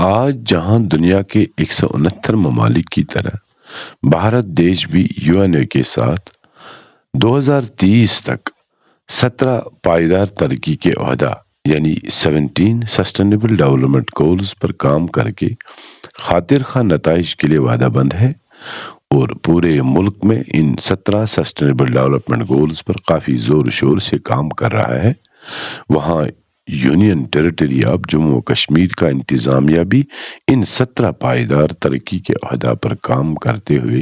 آج جہاں دنیا کے 169 ممالک کی طرح بھارت دیش بھی UN کے ساتھ 2030 تک 17 پائیدار ترقی کے عہدہ یعنی 17 سسٹینیبل ڈیولپمنٹ گولز پر کام کر کے خاطر خواہ نتائج کے لیے وعدہ بند ہے اور پورے ملک میں ان 17 سسٹینیبل ڈیولپمنٹ گولز پر کافی زور و شور سے کام کر رہا ہے۔ وہاں یونین ٹیریٹری آف جموں و کشمیر کا انتظامیہ بھی ان 17 پائیدار ترقی کے عہدہ پر کام کرتے ہوئے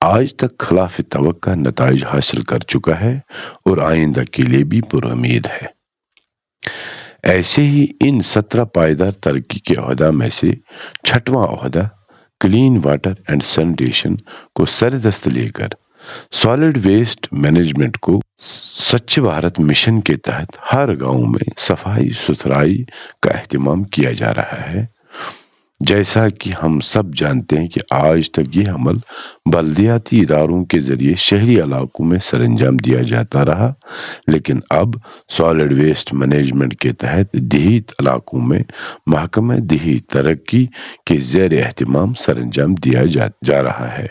آج تک خلاف توقع نتائج حاصل کر چکا ہے اور آئندہ کے لیے بھی پر امید ہے۔ ایسے ہی ان 17 پائیدار ترقی کے عہدہ میں سے 6واں عہدہ کلین واٹر اینڈ سینیٹیشن کو سر دست لے کر سالڈ ویسٹ مینجمنٹ کو سوچھ بھارت مشن کے تحت ہر گاؤں میں صفائی ستھرائی کا اہتمام کیا جا رہا ہے۔ جیسا کہ ہم سب جانتے ہیں کہ آج تک یہ عمل بلدیاتی اداروں کے ذریعے شہری علاقوں میں سر انجام دیا جاتا رہا، لیکن اب سالڈ ویسٹ مینجمنٹ کے تحت دیہی علاقوں میں محکمہ دیہی ترقی کے زیر اہتمام سر انجام دیا جا رہا ہے۔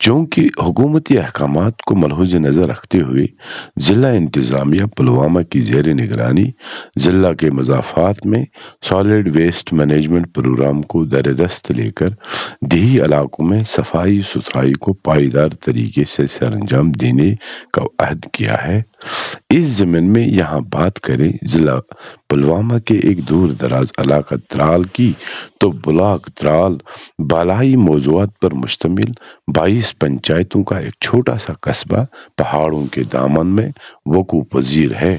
چونکہ حکومتی احکامات کو ملحوظ نظر رکھتے ہوئے ضلع انتظامیہ پلوامہ کی زیر نگرانی ضلع کے مضافات میں سالڈ ویسٹ مینجمنٹ پروگرام کو در دست لے کر دیہی علاقوں میں صفائی ستھرائی کو پائیدار طریقے سے سر انجام دینے کا عہد کیا ہے۔ اس ضمن میں یہاں بات کریں ضلع پلوامہ کے ایک دور دراز علاقہ ترال کی تو بلاک ترال بالائی موضوعات پر مشتمل 22 پنچایتوں کا ایک چھوٹا سا قصبہ پہاڑوں کے دامن میں وقوع پذیر ہے۔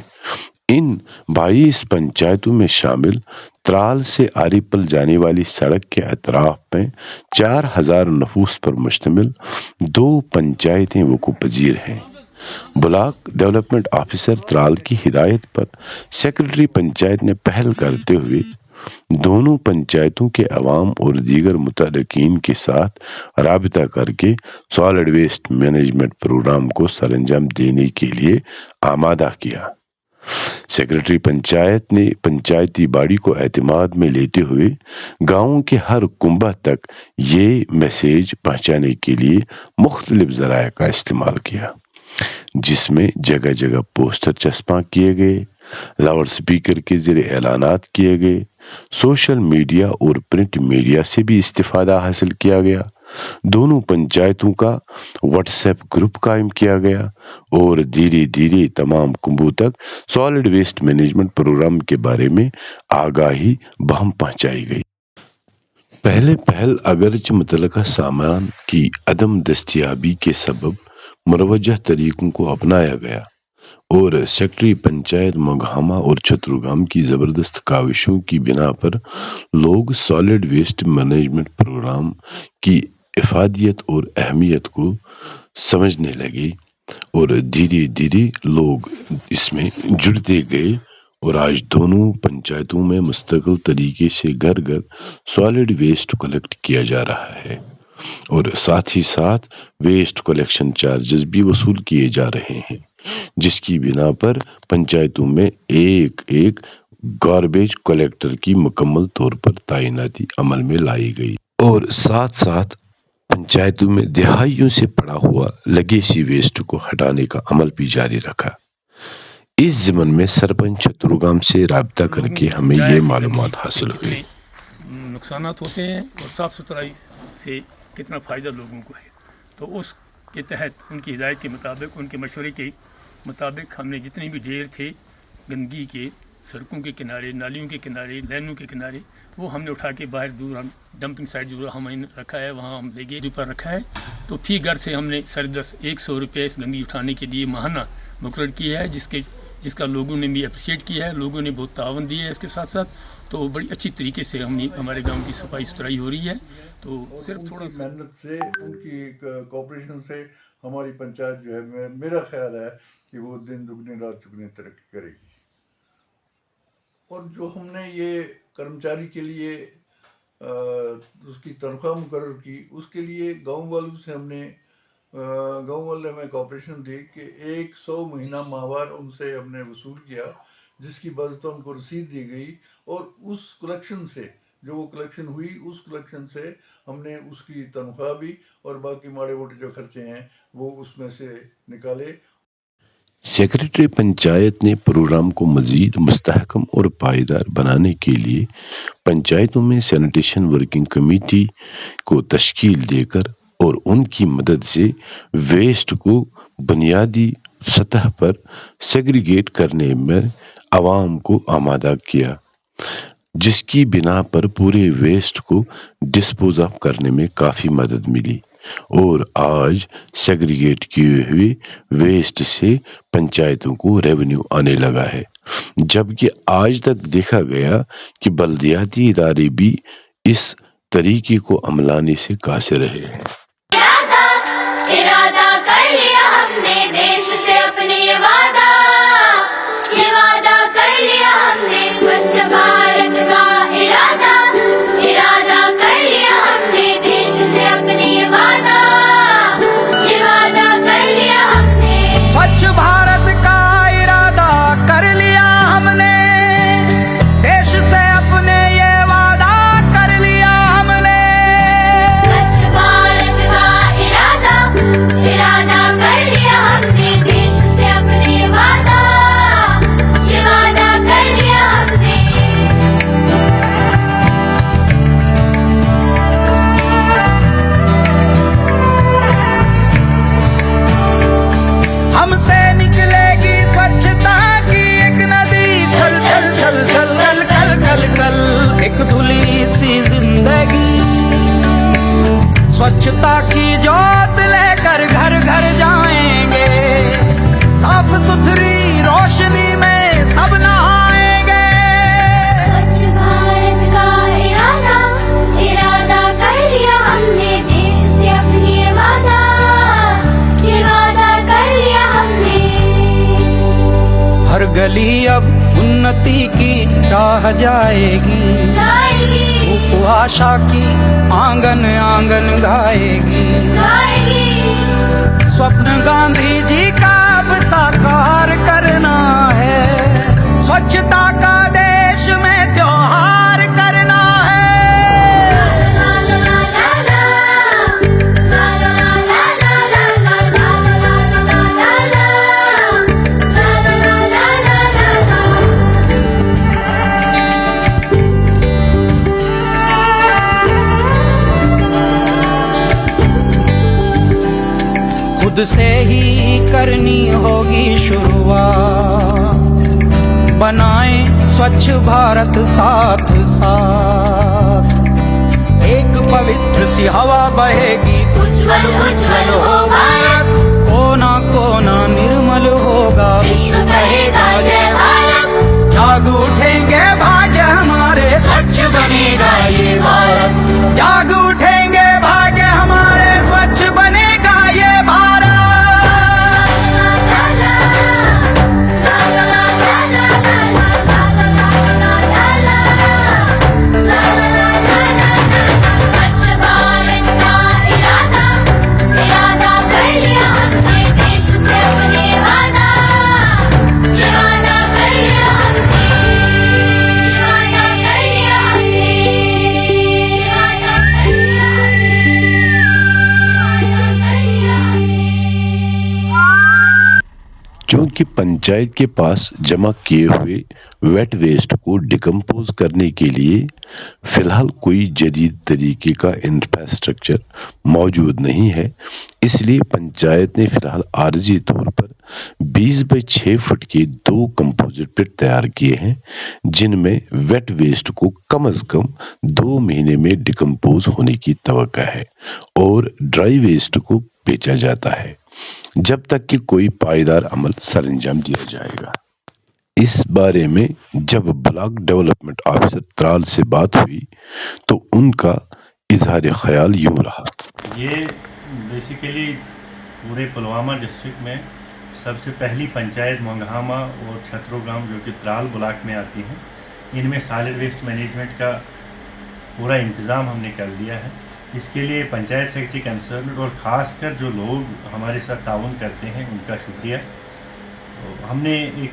ان 22 پنچایتوں میں شامل ترال سے آری پل جانے والی سڑک کے اطراف میں 4000 نفوس پر مشتمل 2 پنچایتیں وقوع پذیر ہیں۔ بلاک ڈیولپمنٹ آفیسر ترال کی ہدایت پر سیکرٹری پنچایت نے پہل کرتے ہوئے دونوں پنچایتوں کے عوام اور دیگر متعلقین کے ساتھ رابطہ کر کے سالڈ ویسٹ مینجمنٹ پروگرام کو سر انجام دینے کے لیے آمادہ کیا۔ سیکرٹری پنچایت نے پنچایتی باڑی کو اعتماد میں لیتے ہوئے گاؤں کے ہر کنبہ تک یہ میسیج پہنچانے کے لیے مختلف ذرائع کا استعمال کیا، جس میں جگہ جگہ پوسٹر چسپاں کیے گئے، لاؤڈ سپیکر کے ذریعے اعلانات کیے گئے، سوشل میڈیا اور پرنٹ میڈیا سے بھی استفادہ حاصل کیا گیا، دونوں پنچایتوں کا واٹس ایپ گروپ قائم کیا گیا اور دھیرے دھیرے تمام کنبوں تک سالڈ ویسٹ مینجمنٹ پروگرام کے بارے میں آگاہی بہم پہنچائی گئی۔ پہل اگرچہ متعلقہ سامان کی عدم دستیابی کے سبب مروجہ طریقوں کو اپنایا گیا اور سیکرٹری پنچایت مگھاما اور چھترگام کی زبردست کاوشوں کی بنا پر لوگ سالڈ ویسٹ مینجمنٹ پروگرام کی افادیت اور اہمیت کو سمجھنے لگے اور دھیرے دھیرے لوگ اس میں جڑتے گئے اور آج دونوں پنچایتوں میں مستقل طریقے سے گھر گھر سالڈ ویسٹ کلیکٹ کیا جا رہا ہے اور ساتھ ہی ساتھ ویسٹ کلیکشن چارجز بھی وصول کیے جا رہے ہیں، جس کی بنا پر پنچایتوں میں ایک گاربیج کلیکٹر کی مکمل طور پر تعیناتی عمل میں لائی گئی اور ساتھ ساتھ پنچایتوں میں دہائیوں سے پڑا ہوا لیگیسی ویسٹ کو ہٹانے کا عمل بھی جاری رکھا۔ اس ضمن میں سرپنچ چھترگام سے رابطہ کر کے ہمیں یہ معلومات حاصل ہوئی۔ نقصانات ہوتے ہیں اور صاف ستھرائی سے کتنا فائدہ لوگوں کو ہے، تو اس کے تحت ان کی ہدایت کے مطابق، ان کے مشورے کے مطابق ہم نے جتنے بھی ڈھیر تھے گندگی کے، سڑکوں کے کنارے، نالیوں کے کنارے، لینوں کے کنارے، وہ ہم نے اٹھا کے باہر دور ہم ڈمپنگ سائٹ جو ہم نے رکھا ہے وہاں ہم لے گئے پر رکھا ہے، تو فی گھر سے ہم نے سردست 100 روپے اس گندگی اٹھانے کے لیے ماہانہ مقرر کیا ہے، جس کا لوگوں نے بھی اپریشیٹ کیا ہے، لوگوں نے بہت تعاون دیا ہے اس کے ساتھ ساتھ، تو بڑی اچھی طریقے سے ہمارے گاؤں کی صفائی ستھرائی ہو رہی ہے۔ تو صرف تھوڑا سا محنت سے، ان کی کوآپریشن سے ہماری پنچایت جو ہے، میرا خیال ہے کہ وہ دن دگنی رات چگنی ترقی کرے گی۔ اور جو ہم نے یہ کرمچاری کے لیے اس کی تنخواہ مقرر کی، اس کے لیے گاؤں والوں سے گاؤں والے ہمیں کوآپریشن دی کہ 100 مہینہ ماہوار ان سے ہم نے وصول کیا جس کی باضابطہ ان کو رسید دی گئی، اور اس کلیکشن سے جو وہ کلیکشن ہوئی، اس کلیکشن سے ہم نے اس کی تنخواہ بھی اور باقی ماڑے موٹے جو خرچے ہیں وہ اس میں سے نکالے۔ سیکریٹری پنچایت نے پروگرام کو مزید مستحکم اور پائیدار بنانے کے لیے پنچایتوں میں سینیٹیشن ورکنگ کمیٹی کو تشکیل دے کر اور ان کی مدد سے ویسٹ کو بنیادی سطح پر سیگریگیٹ کرنے میں عوام کو آمادہ کیا، جس کی بنا پر پورے ویسٹ کو ڈسپوز آف کرنے میں کافی مدد ملی، اور آج سیگریگیٹ کیے ہوئے ویسٹ سے پنچایتوں کو ریونیو آنے لگا ہے، جبکہ آج تک دیکھا گیا کہ بلدیاتی ادارے بھی اس طریقے کو عملانے سے قاصر رہے ہیں۔ ارادہ کر لیا ہم نے دیش سے اپنے یہ وعدہ کر لیا ہم نے سوچھ بھارت کا ارادہ کر لیا ہم نے دیش سے اپنے یہ وعدہ کر لیا ہم نے سوچھ بھارت کا ارادہ کر لیا ہم نے دیش سے اپنے یہ وعدہ کر لیا ہم نے سوچھ بھارت کا ارادہ کر لیا ہم نے دیش سے اپنے یہ وعدہ کر لیا ہم نے۔ ہم سے نکلے گی سوچھتا کی ایک ندی، چل چل چل چل کل کل کل کل ایک دھلی سی زندگی، سوچھتا کی جوت لے کر گھر گھر جائیں گے، صاف ستھری روشنی میں سب نہائیں گے۔ سوچھ بھارت کا ارادہ کر لیا ہم نے دیش سے اپنے یہ وعدہ کر لیا ہم نے۔ ہر گلی اب انتی کی راہ جائے گی، دھوپ آشا کی آنگن آنگن گائے گی، سوپن گاندھی جی کا اب ساکار کرنا ہے، سوچھتا کا دیش میں تیوہار کرنا ہے۔ خود سے ہی کرنی ہوگی شروعات، بنائیں سوچھ بھارت ساتھ ساتھ، ایک پوتر سی ہوا بہے گی، اجول ہو بھارت، کونا کونا نرمل ہوگا، وشو کہے گا جے بھارت، جاگ اٹھیں گے بھاگ ہمارے، سوچھ بنے گا یہ بھارت، جاگ اٹھیں گے بھاگ ہمارے، سوچھ بنے گا یہ بھارت۔ چونکہ پنچایت کے پاس جمع کیے ہوئے ویٹ ویسٹ کو ڈیکمپوز کرنے کے لیے فی الحال کوئی جدید طریقے کا انفراسٹرکچر موجود نہیں ہے، اس لیے پنچایت نے فی الحال عارضی طور پر 20x6 فٹ کے 2 کمپوزٹ پٹ تیار کیے ہیں، جن میں ویٹ ویسٹ کو کم از کم 2 مہینے میں ڈیکمپوز ہونے کی توقع ہے اور ڈرائی ویسٹ کو بیچا جاتا ہے جب تک کہ کوئی پائیدار عمل سر انجام دیا جائے گا۔ اس بارے میں جب بلاک ڈیولپمنٹ آفیسر ترال سے بات ہوئی تو ان کا اظہار خیال یوں رہا۔ یہ بیسیکلی پورے پلوامہ ڈسٹرکٹ میں سب سے پہلی پنچایت مونگہاما اور چھترو گاؤں جو کہ ترال بلاک میں آتی ہیں، ان میں سالڈ ویسٹ مینجمنٹ کا پورا انتظام ہم نے کر دیا ہے۔ اس کے لیے پنچایت سیکرٹری کنسرن اور خاص کر جو لوگ ہمارے ساتھ تعاون کرتے ہیں ان کا شکریہ۔ ہم نے ایک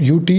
UT